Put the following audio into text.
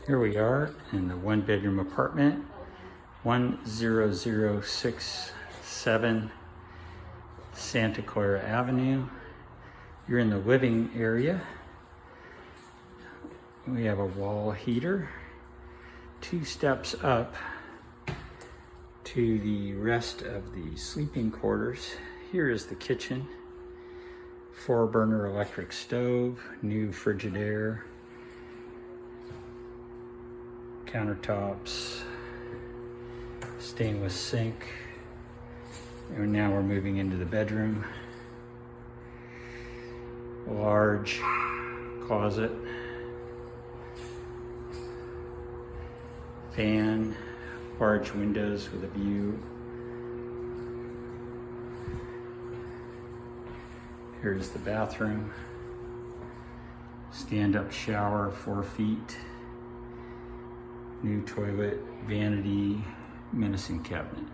Here we are in the one-bedroom apartment, 10067 Santa Clara Avenue. You're in the living area. We have a wall heater, 2 steps up to the rest of the sleeping quarters. Here is the kitchen, 4-burner electric stove, new Frigidaire, countertops, stainless sink, and now we're moving into the bedroom. A large closet, fan, large windows with a view. Here's the bathroom, stand-up shower, 4 feet. New toilet, vanity, medicine cabinet.